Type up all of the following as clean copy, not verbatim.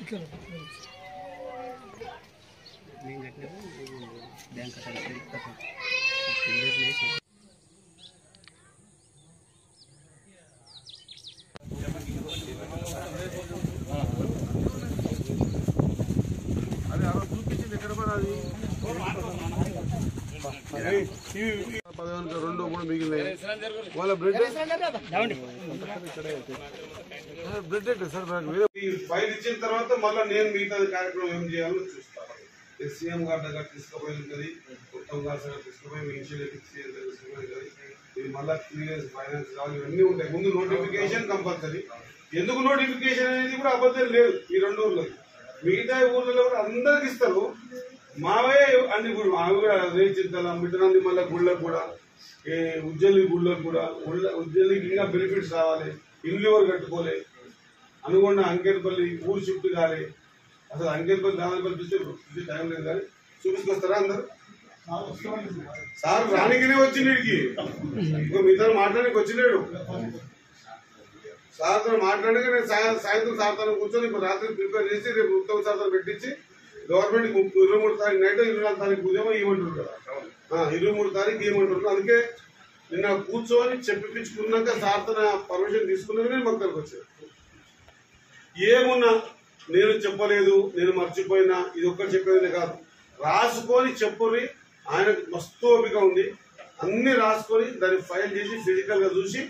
అదే అలా చూపించింది ఎక్కడ మరి అది 2-3 మిగిలినాయి వాళ్ళ బ్రెడ్ సార్ ఫైల్ ఇచ్చిన తర్వాత మళ్ళీ నేను మిగతా కార్యక్రమం ఏం చేయాలో చూస్తాను. సీఎం గారి దగ్గర తీసుకుపోయి ఉంటుంది, ఉత్తమ్ గారి దగ్గర తీసుకుపోయి ఇన్సూరెన్స్ తీసుకుపోయి ఉంటుంది. ఇది మళ్ళీ క్లియరెన్స్ ఫైనాన్స్ కావాలి, ఇవన్నీ ఉంటాయి. ముందు నోటిఫికేషన్ కంపల్సరీ. ఎందుకు నోటిఫికేషన్ అనేది కూడా అబద్ధం లేదు. ఈ 2 ఊర్లో మిగతా ఊర్లలో కూడా అందరికి ఇస్తారు. మావే అన్ని అవి కూడా రేచింతల మిట్టనంది మళ్ళీ గుళ్ళకు కూడా ఉజ్జల్లి గుళ్ళకు కూడా ఉజ్జల్లికి ఇంకా బెనిఫిట్స్ రావాలి. ఇండ్లు ఎవరు కట్టుకోలే, అనుకున్న అంకేర్పల్లి ఊరు షిఫ్ట్ కాలే. అసలు అంకేర్పల్లి దానిపల్లి చూస్తే టైం లేదు కానీ చూపించుకొస్తారా అందరు? సార్ రానికినే వచ్చిండికి, ఇంకో మీతో మాట్లాడానికి వచ్చినాడు. సార్తో మాట్లాడక నేను సాయంత్రం సార్తో కూర్చొని ఇప్పుడు రాత్రి ప్రిపేర్ చేసి రేపు ఉత్తమ సార్తో పెట్టించి గవర్నమెంట్ 23 తారీఖు నైట్ 24 తారీఖు ఉదయం ఇవ్వమంటారు కదా, 23 తారీఖు ఇవ్వమంటారు. అందుకే నిన్న కూర్చొని చెప్పించుకున్నాక సార్తో పర్మిషన్ తీసుకున్నాక నేను మొక్కలకు వచ్చాను. ఏమున్నా నేను చెప్పలేదు, నేను మర్చిపోయినా, ఇది ఒక్కటి చెప్పేది కాదు, రాసుకొని చెప్పుని. ఆయనకు మస్తు ఓపిక ఉంది. అన్ని రాసుకొని దాన్ని ఫైల్ చేసి ఫిజికల్ గా చూసి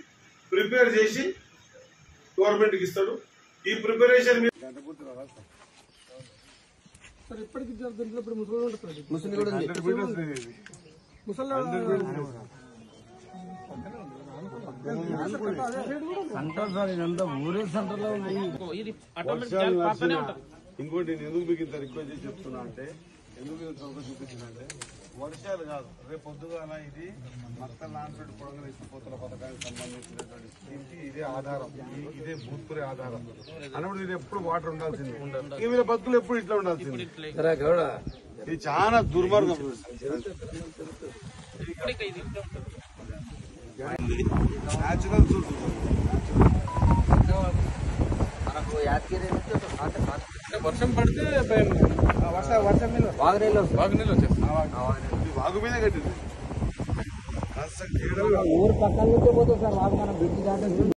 ప్రిపేర్ చేసి గవర్నమెంట్ కి ఇస్తాడు. ఈ ప్రిపరేషన్ ఇంకోటి నేను ఎందుకు మీకు ఇంత రిక్వెస్ట్ చేసి చెప్తున్నా అంటే, ఎందుకు చూపించిన అంటే, వర్షాలు కాదు రేపు పొద్దుగాల ఇది మొత్తం నాన్పెట్ పొడగలు ఇచ్చిపోతున్న పథకానికి సంబంధించినటువంటి స్కీమ్కి ఇదే ఆధారం, ఇదే భూత్పురి ఆధారం అన్నప్పుడు ఇది ఎప్పుడు వాటర్ ఉండాల్సింది. వీళ్ళ బతుకులు ఎప్పుడు ఇట్లా ఉండాల్సింది. ఇది చాలా దుర్మార్గం. న్యాచురల్ వర్షం పడితే వాగు మీదే కట్టింది. ఊరు పక్కన పోతుంది సార్ వాగు, మనం బ్రిడ్జ్ దాకా